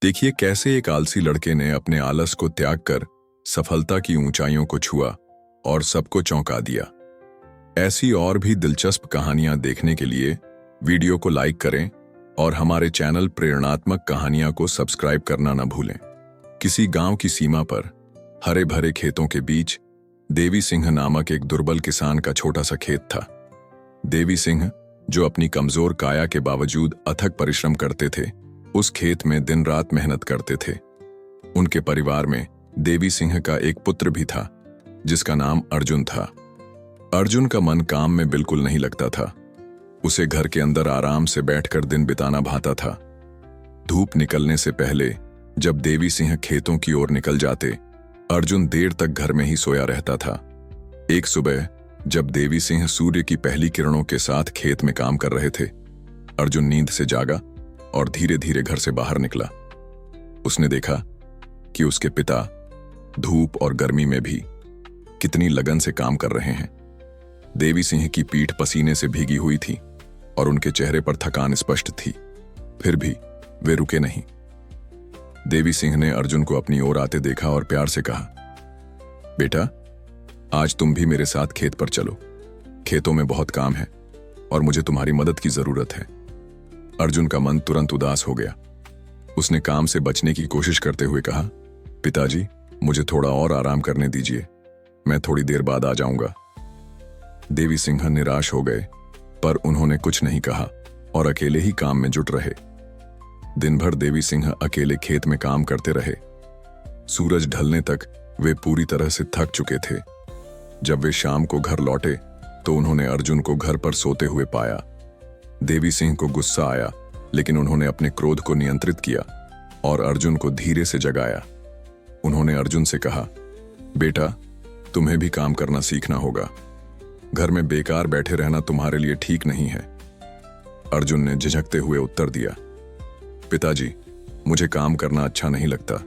देखिए कैसे एक आलसी लड़के ने अपने आलस को त्याग कर सफलता की ऊंचाइयों को छुआ और सबको चौंका दिया। ऐसी और भी दिलचस्प कहानियां देखने के लिए वीडियो को लाइक करें और हमारे चैनल प्रेरणात्मक कहानियां को सब्सक्राइब करना न भूलें। किसी गांव की सीमा पर हरे भरे खेतों के बीच देवी सिंह नामक एक दुर्बल किसान का छोटा सा खेत था। देवी सिंह, जो अपनी कमजोर काया के बावजूद अथक परिश्रम करते थे, उस खेत में दिन रात मेहनत करते थे। उनके परिवार में देवी सिंह का एक पुत्र भी था जिसका नाम अर्जुन था। अर्जुन का मन काम में बिल्कुल नहीं लगता था। उसे घर के अंदर आराम से बैठकर दिन बिताना भाता था। धूप निकलने से पहले जब देवी सिंह खेतों की ओर निकल जाते, अर्जुन देर तक घर में ही सोया रहता था। एक सुबह जब देवी सिंह सूर्य की पहली किरणों के साथ खेत में काम कर रहे थे, अर्जुन नींद से जागा और धीरे धीरे घर से बाहर निकला। उसने देखा कि उसके पिता धूप और गर्मी में भी कितनी लगन से काम कर रहे हैं। देवी सिंह की पीठ पसीने से भीगी हुई थी और उनके चेहरे पर थकान स्पष्ट थी। फिर भी वे रुके नहीं। देवी सिंह ने अर्जुन को अपनी ओर आते देखा और प्यार से कहा, बेटा, आज तुम भी मेरे साथ खेत पर चलो। खेतों में बहुत काम है और मुझे तुम्हारी मदद की जरूरत है। अर्जुन का मन तुरंत उदास हो गया। उसने काम से बचने की कोशिश करते हुए कहा, पिताजी, मुझे थोड़ा और आराम करने दीजिए, मैं थोड़ी देर बाद आ जाऊंगा। देवी सिंह निराश हो गए, पर उन्होंने कुछ नहीं कहा और अकेले ही काम में जुट रहे। दिन भर देवी सिंह अकेले खेत में काम करते रहे। सूरज ढलने तक वे पूरी तरह से थक चुके थे। जब वे शाम को घर लौटे तो उन्होंने अर्जुन को घर पर सोते हुए पाया। देवी सिंह को गुस्सा आया, लेकिन उन्होंने अपने क्रोध को नियंत्रित किया और अर्जुन को धीरे से जगाया। उन्होंने अर्जुन से कहा, बेटा, तुम्हें भी काम करना सीखना होगा। घर में बेकार बैठे रहना तुम्हारे लिए ठीक नहीं है। अर्जुन ने झिझकते हुए उत्तर दिया, पिताजी, मुझे काम करना अच्छा नहीं लगता,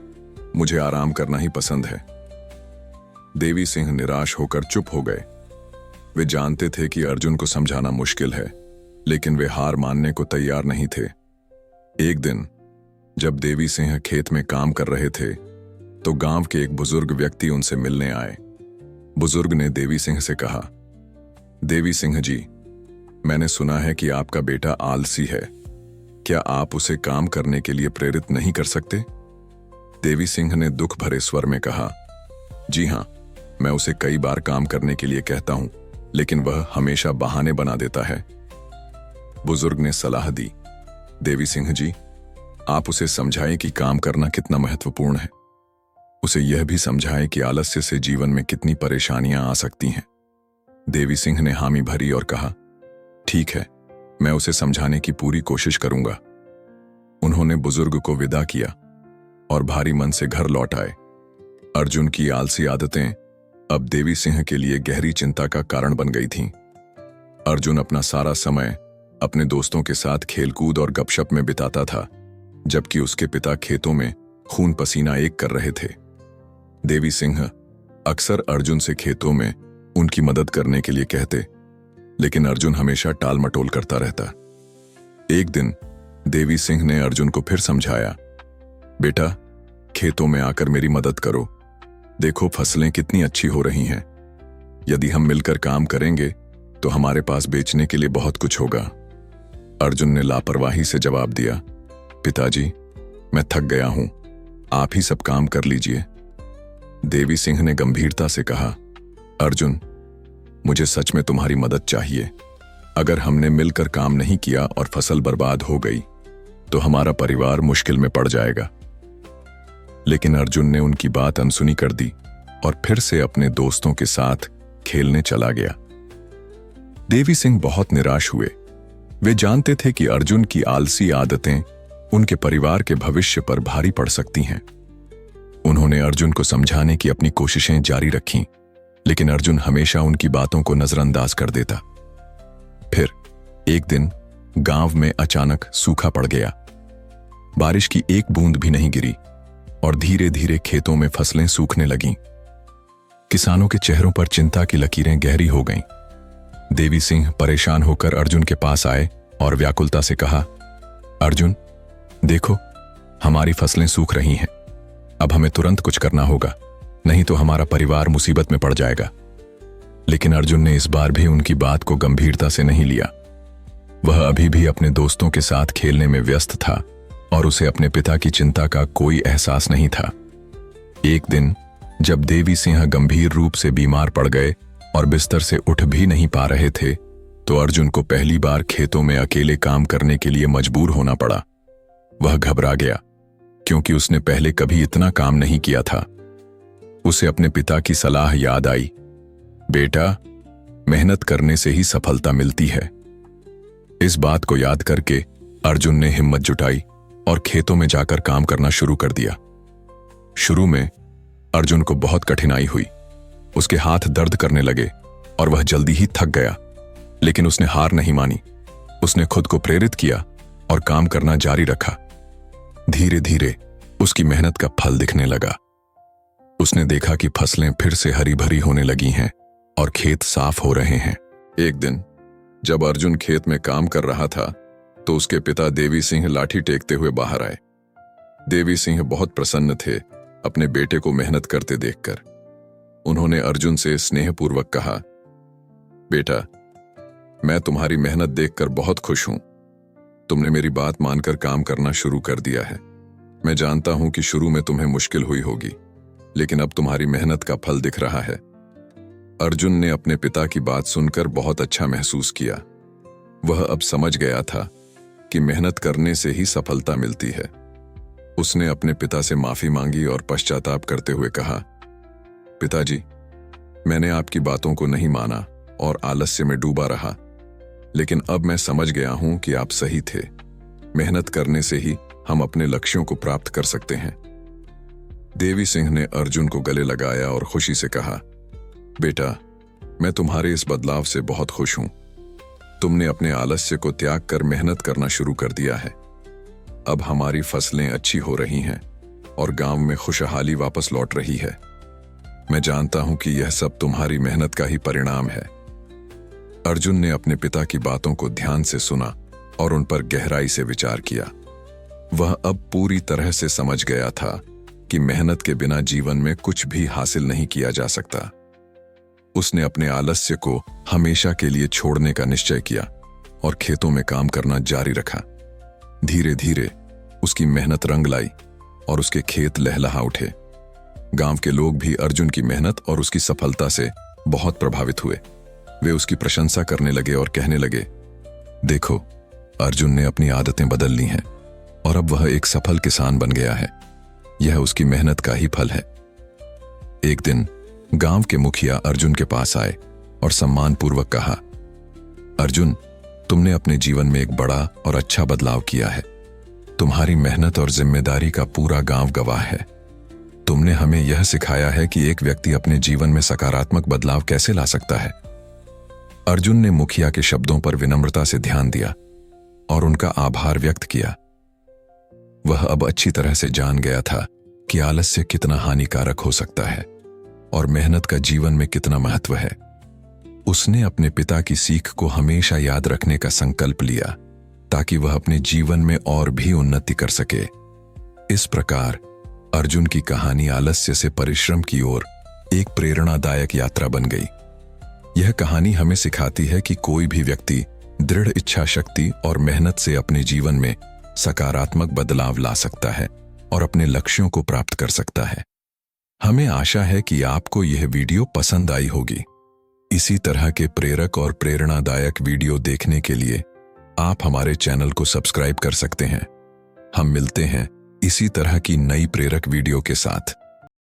मुझे आराम करना ही पसंद है। देवी सिंह निराश होकर चुप हो गए। वे जानते थे कि अर्जुन को समझाना मुश्किल है, लेकिन वे हार मानने को तैयार नहीं थे। एक दिन जब देवी सिंह खेत में काम कर रहे थे तो गांव के एक बुजुर्ग व्यक्ति उनसे मिलने आए। बुजुर्ग ने देवी सिंह से कहा, देवी सिंह जी, मैंने सुना है कि आपका बेटा आलसी है। क्या आप उसे काम करने के लिए प्रेरित नहीं कर सकते? देवी सिंह ने दुख भरे स्वर में कहा, जी हां, मैं उसे कई बार काम करने के लिए कहता हूं, लेकिन वह हमेशा बहाने बना देता है। बुजुर्ग ने सलाह दी, देवी सिंह जी, आप उसे समझाएं कि काम करना कितना महत्वपूर्ण है। उसे यह भी समझाएं कि आलस्य से जीवन में कितनी परेशानियां आ सकती हैं। देवी सिंह ने हामी भरी और कहा, ठीक है, मैं उसे समझाने की पूरी कोशिश करूंगा। उन्होंने बुजुर्ग को विदा किया और भारी मन से घर लौट आए। अर्जुन की आलसी आदतें अब देवी सिंह के लिए गहरी चिंता का कारण बन गई थीं। अर्जुन अपना सारा समय अपने दोस्तों के साथ खेलकूद और गपशप में बिताता था, जबकि उसके पिता खेतों में खून पसीना एक कर रहे थे। देवी सिंह अक्सर अर्जुन से खेतों में उनकी मदद करने के लिए कहते, लेकिन अर्जुन हमेशा टाल मटोल करता रहता। एक दिन देवी सिंह ने अर्जुन को फिर समझाया, बेटा, खेतों में आकर मेरी मदद करो। देखो फसलें कितनी अच्छी हो रही हैं। यदि हम मिलकर काम करेंगे तो हमारे पास बेचने के लिए बहुत कुछ होगा। अर्जुन ने लापरवाही से जवाब दिया, पिताजी, मैं थक गया हूं, आप ही सब काम कर लीजिए। देवी सिंह ने गंभीरता से कहा, अर्जुन, मुझे सच में तुम्हारी मदद चाहिए। अगर हमने मिलकर काम नहीं किया और फसल बर्बाद हो गई तो हमारा परिवार मुश्किल में पड़ जाएगा। लेकिन अर्जुन ने उनकी बात अनसुनी कर दी और फिर से अपने दोस्तों के साथ खेलने चला गया। देवी सिंह बहुत निराश हुए। वे जानते थे कि अर्जुन की आलसी आदतें उनके परिवार के भविष्य पर भारी पड़ सकती हैं। उन्होंने अर्जुन को समझाने की अपनी कोशिशें जारी रखीं, लेकिन अर्जुन हमेशा उनकी बातों को नजरअंदाज कर देता। फिर एक दिन गांव में अचानक सूखा पड़ गया। बारिश की एक बूंद भी नहीं गिरी और धीरे धीरे खेतों में फसलें सूखने लगीं। किसानों के चेहरों पर चिंता की लकीरें गहरी हो गईं। देवी सिंह परेशान होकर अर्जुन के पास आए और व्याकुलता से कहा, अर्जुन, देखो, हमारी फसलें सूख रही हैं। अब हमें तुरंत कुछ करना होगा, नहीं तो हमारा परिवार मुसीबत में पड़ जाएगा। लेकिन अर्जुन ने इस बार भी उनकी बात को गंभीरता से नहीं लिया। वह अभी भी अपने दोस्तों के साथ खेलने में व्यस्त था और उसे अपने पिता की चिंता का कोई एहसास नहीं था। एक दिन जब देवी सिंह गंभीर रूप से बीमार पड़ गए और बिस्तर से उठ भी नहीं पा रहे थे, तो अर्जुन को पहली बार खेतों में अकेले काम करने के लिए मजबूर होना पड़ा। वह घबरा गया, क्योंकि उसने पहले कभी इतना काम नहीं किया था। उसे अपने पिता की सलाह याद आई, बेटा, मेहनत करने से ही सफलता मिलती है। इस बात को याद करके अर्जुन ने हिम्मत जुटाई और खेतों में जाकर काम करना शुरू कर दिया। शुरू में अर्जुन को बहुत कठिनाई हुई। उसके हाथ दर्द करने लगे और वह जल्दी ही थक गया, लेकिन उसने हार नहीं मानी। उसने खुद को प्रेरित किया और काम करना जारी रखा। धीरे धीरे उसकी मेहनत का फल दिखने लगा। उसने देखा कि फसलें फिर से हरी भरी होने लगी हैं और खेत साफ हो रहे हैं। एक दिन जब अर्जुन खेत में काम कर रहा था, तो उसके पिता देवी सिंह लाठी टेकते हुए बाहर आए। देवी सिंह बहुत प्रसन्न थे अपने बेटे को मेहनत करते देखकर। उन्होंने अर्जुन से स्नेहपूर्वक कहा, बेटा, मैं तुम्हारी मेहनत देखकर बहुत खुश हूं। तुमने मेरी बात मानकर काम करना शुरू कर दिया है। मैं जानता हूं कि शुरू में तुम्हें मुश्किल हुई होगी, लेकिन अब तुम्हारी मेहनत का फल दिख रहा है। अर्जुन ने अपने पिता की बात सुनकर बहुत अच्छा महसूस किया। वह अब समझ गया था कि मेहनत करने से ही सफलता मिलती है। उसने अपने पिता से माफी मांगी और पश्चाताप करते हुए कहा, पिताजी, मैंने आपकी बातों को नहीं माना और आलस्य में डूबा रहा, लेकिन अब मैं समझ गया हूं कि आप सही थे। मेहनत करने से ही हम अपने लक्ष्यों को प्राप्त कर सकते हैं। देवी सिंह ने अर्जुन को गले लगाया और खुशी से कहा, बेटा, मैं तुम्हारे इस बदलाव से बहुत खुश हूं। तुमने अपने आलस्य को त्याग कर मेहनत करना शुरू कर दिया है। अब हमारी फसलें अच्छी हो रही हैं और गांव में खुशहाली वापस लौट रही है। मैं जानता हूं कि यह सब तुम्हारी मेहनत का ही परिणाम है। अर्जुन ने अपने पिता की बातों को ध्यान से सुना और उन पर गहराई से विचार किया। वह अब पूरी तरह से समझ गया था कि मेहनत के बिना जीवन में कुछ भी हासिल नहीं किया जा सकता। उसने अपने आलस्य को हमेशा के लिए छोड़ने का निश्चय किया और खेतों में काम करना जारी रखा। धीरे धीरे उसकी मेहनत रंग लाई और उसके खेत लहलहा उठे। गांव के लोग भी अर्जुन की मेहनत और उसकी सफलता से बहुत प्रभावित हुए। वे उसकी प्रशंसा करने लगे और कहने लगे, देखो, अर्जुन ने अपनी आदतें बदल ली हैं और अब वह एक सफल किसान बन गया है। यह उसकी मेहनत का ही फल है। एक दिन गांव के मुखिया अर्जुन के पास आए और सम्मानपूर्वक कहा, अर्जुन, तुमने अपने जीवन में एक बड़ा और अच्छा बदलाव किया है। तुम्हारी मेहनत और जिम्मेदारी का पूरा गांव गवाह है। तुमने हमें यह सिखाया है कि एक व्यक्ति अपने जीवन में सकारात्मक बदलाव कैसे ला सकता है। अर्जुन ने मुखिया के शब्दों पर विनम्रता से ध्यान दिया और उनका आभार व्यक्त किया। वह अब अच्छी तरह से जान गया था कि आलस्य कितना हानिकारक हो सकता है और मेहनत का जीवन में कितना महत्व है। उसने अपने पिता की सीख को हमेशा याद रखने का संकल्प लिया ताकि वह अपने जीवन में और भी उन्नति कर सके। इस प्रकार अर्जुन की कहानी आलस्य से परिश्रम की ओर एक प्रेरणादायक यात्रा बन गई। यह कहानी हमें सिखाती है कि कोई भी व्यक्ति दृढ़ इच्छा शक्ति और मेहनत से अपने जीवन में सकारात्मक बदलाव ला सकता है और अपने लक्ष्यों को प्राप्त कर सकता है। हमें आशा है कि आपको यह वीडियो पसंद आई होगी। इसी तरह के प्रेरक और प्रेरणादायक वीडियो देखने के लिए आप हमारे चैनल को सब्सक्राइब कर सकते हैं। हम मिलते हैं इसी तरह की नई प्रेरक वीडियो के साथ।